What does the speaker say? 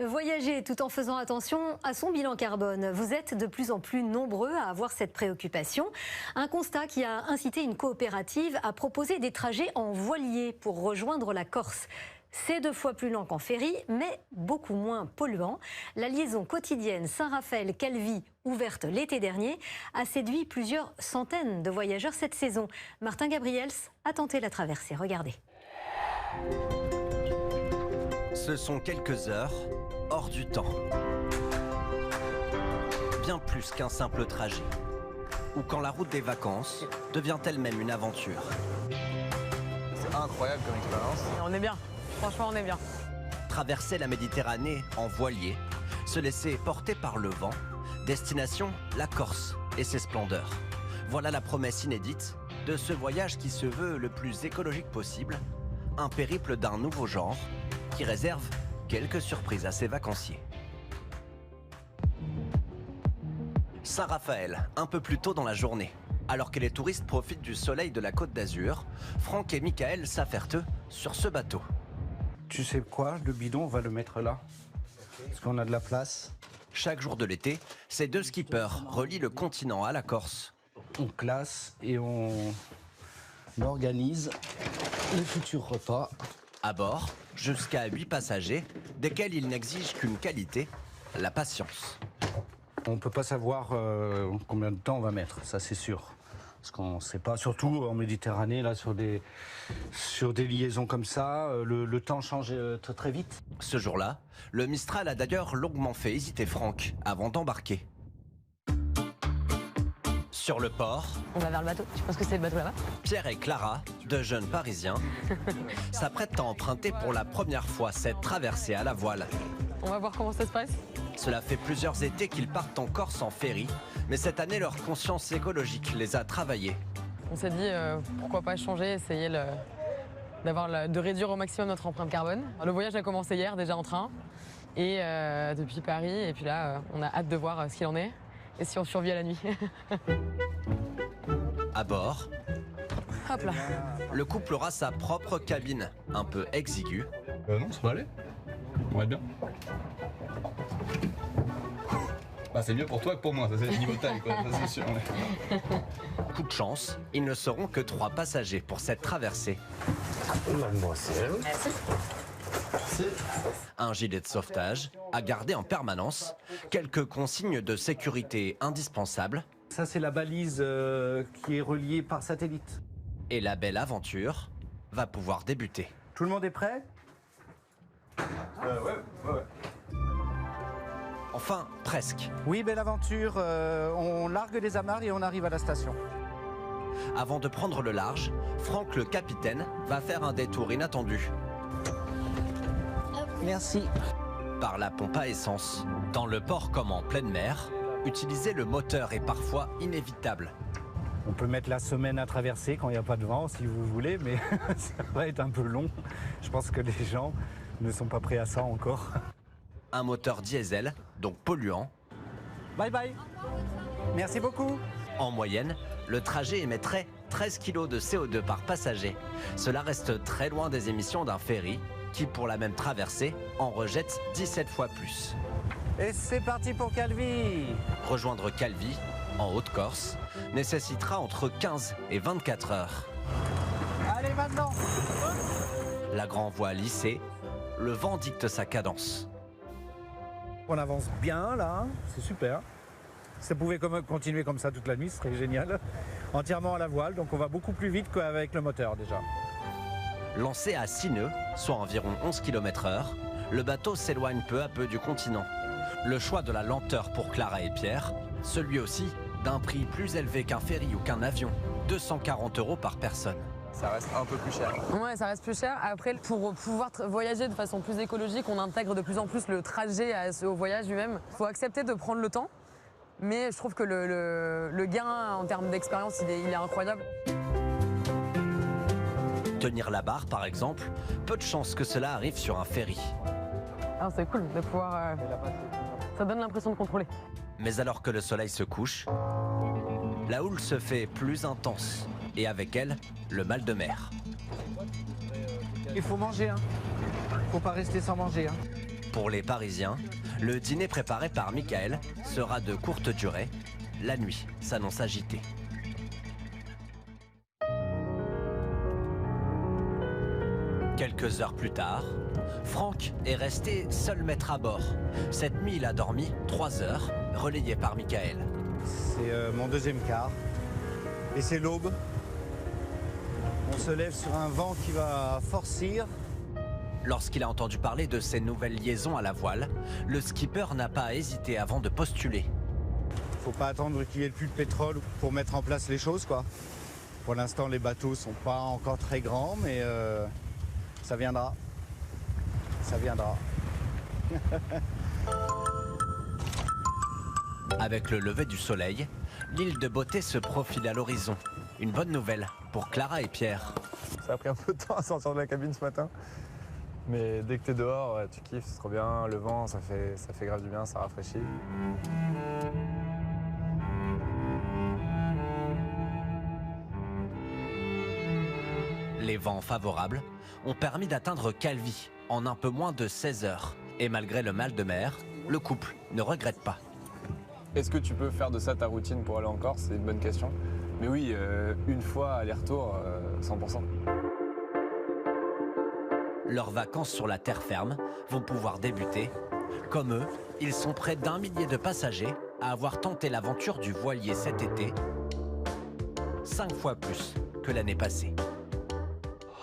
Voyager tout en faisant attention à son bilan carbone. Vous êtes de plus en plus nombreux à avoir cette préoccupation. Un constat qui a incité une coopérative à proposer des trajets en voilier pour rejoindre la Corse. C'est 2 fois plus lent qu'en ferry, mais beaucoup moins polluant. La liaison quotidienne Saint-Raphaël-Calvi, ouverte l'été dernier, a séduit plusieurs centaines de voyageurs cette saison. Martin Gabriels a tenté la traversée. Regardez. Ce sont quelques heures hors du temps. Bien plus qu'un simple trajet. Ou quand la route des vacances devient elle-même une aventure. C'est incroyable comme expérience. On est bien. Franchement, on est bien. Traverser la Méditerranée en voilier, se laisser porter par le vent, destination la Corse et ses splendeurs. Voilà la promesse inédite de ce voyage qui se veut le plus écologique possible, un périple d'un nouveau genre qui réserve quelques surprises à ses vacanciers. Saint-Raphaël, un peu plus tôt dans la journée. Alors que les touristes profitent du soleil de la Côte d'Azur, Franck et Michael s'affairent eux sur ce bateau. Tu sais quoi, le bidon, on va le mettre là. Parce qu'on a de la place. Chaque jour de l'été, ces 2 skippers relient le continent à la Corse. On classe et on organise les futurs repas. À bord, jusqu'à 8 passagers, desquels ils n'exigent qu'une qualité, la patience. On ne peut pas savoir combien de temps on va mettre, ça c'est sûr. Parce qu'on ne sait pas, surtout en Méditerranée, là, sur des liaisons comme ça, le temps change très, très vite. Ce jour-là, le Mistral a d'ailleurs longuement fait hésiter Franck avant d'embarquer. Sur le port, On va vers le bateau. Tu penses que c'est le bateau là-bas? Pierre et Clara, 2 jeunes Parisiens, s'apprêtent à emprunter pour la première fois cette traversée à la voile. On va voir comment ça se passe. Cela fait plusieurs étés qu'ils partent en Corse en ferry, mais cette année, leur conscience écologique les a travaillés. On s'est dit pourquoi pas changer, essayer de réduire au maximum notre empreinte carbone. Le voyage a commencé hier déjà en train et depuis Paris, et puis là on a hâte de voir ce qu'il en est et si on survit à la nuit. À bord, Hop là. le couple aura sa propre cabine, un peu exiguë. Non, ça va aller. On va être bien. Bah, c'est mieux pour toi que pour moi, ça c'est le niveau taille, quoi, ça c'est sûr. Coup de chance, ils ne seront que 3 passagers pour cette traversée. Mademoiselle. Merci. Un gilet de sauvetage à garder en permanence, quelques consignes de sécurité indispensables Ça c'est la balise qui est reliée par satellite. et la belle aventure va pouvoir débuter. Tout le monde est prêt? Ouais. Enfin, presque. Oui, belle aventure. On largue les amarres et on arrive à la station. Avant de prendre le large, Franck le capitaine va faire un détour inattendu Merci. par la pompe à essence. Dans le port comme en pleine mer, utiliser le moteur est parfois inévitable. On peut mettre la semaine à traverser quand il n'y a pas de vent, si vous voulez, mais ça va être un peu long. Je pense que les gens ne sont pas prêts à ça encore. Un moteur diesel, donc polluant. Bye bye. Merci beaucoup. En moyenne, le trajet émettrait 13 kg de CO2 par passager. Cela reste très loin des émissions d'un ferry qui, pour la même traversée, en rejette 17 fois plus. Et c'est parti pour Calvi. Rejoindre Calvi, en Haute-Corse, nécessitera entre 15 et 24 heures. Allez maintenant. La grand voie lissée, le vent dicte sa cadence. On avance bien là, c'est super. Ça pouvait continuer comme ça toute la nuit, ce serait génial. Entièrement à la voile, donc on va beaucoup plus vite qu'avec le moteur déjà. Lancé à 6 nœuds, soit environ 11 km/h, le bateau s'éloigne peu à peu du continent. Le choix de la lenteur pour Clara et Pierre, celui aussi d'un prix plus élevé qu'un ferry ou qu'un avion, 240 € par personne. Ça reste un peu plus cher. Ouais, ça reste plus cher. Après, pour pouvoir voyager de façon plus écologique, on intègre de plus en plus le trajet au voyage lui-même. Il faut accepter de prendre le temps, mais je trouve que le gain en termes d'expérience, il est incroyable. Tenir la barre, par exemple, peu de chances que cela arrive sur un ferry. Alors c'est cool de pouvoir... ça donne l'impression de contrôler. Mais alors que le soleil se couche, la houle se fait plus intense et avec elle, le mal de mer. Il faut manger, hein. Faut pas rester sans manger, hein. Pour les Parisiens, le dîner préparé par Michael sera de courte durée. La nuit s'annonce agitée. Quelques heures plus tard, Franck est resté seul maître à bord. Cette nuit, il a dormi 3 heures, relayé par Michael. C'est mon deuxième quart. Et c'est l'aube. On se lève sur un vent qui va forcir. Lorsqu'il a entendu parler de ces nouvelles liaisons à la voile, le skipper n'a pas hésité avant de postuler. Faut pas attendre qu'il y ait plus de pétrole pour mettre en place les choses, quoi. Pour l'instant, les bateaux sont pas encore très grands, mais ça viendra. Ça viendra. Avec le lever du soleil, l'île de Beauté se profile à l'horizon. Une bonne nouvelle pour Clara et Pierre. Ça a pris un peu de temps à sortir de la cabine ce matin. Mais dès que t'es dehors, ouais, tu kiffes, c'est trop bien. Le vent, ça fait grave du bien, ça rafraîchit. Les vents favorables ont permis d'atteindre Calvi en un peu moins de 16 heures. Et malgré le mal de mer, le couple ne regrette pas. Est-ce que tu peux faire de ça ta routine pour aller en Corse? C'est une bonne question. Mais oui, une fois aller-retour, 100%. Leurs vacances sur la terre ferme vont pouvoir débuter. Comme eux, ils sont près d'1 millier de passagers à avoir tenté l'aventure du voilier cet été, 5 fois plus que l'année passée.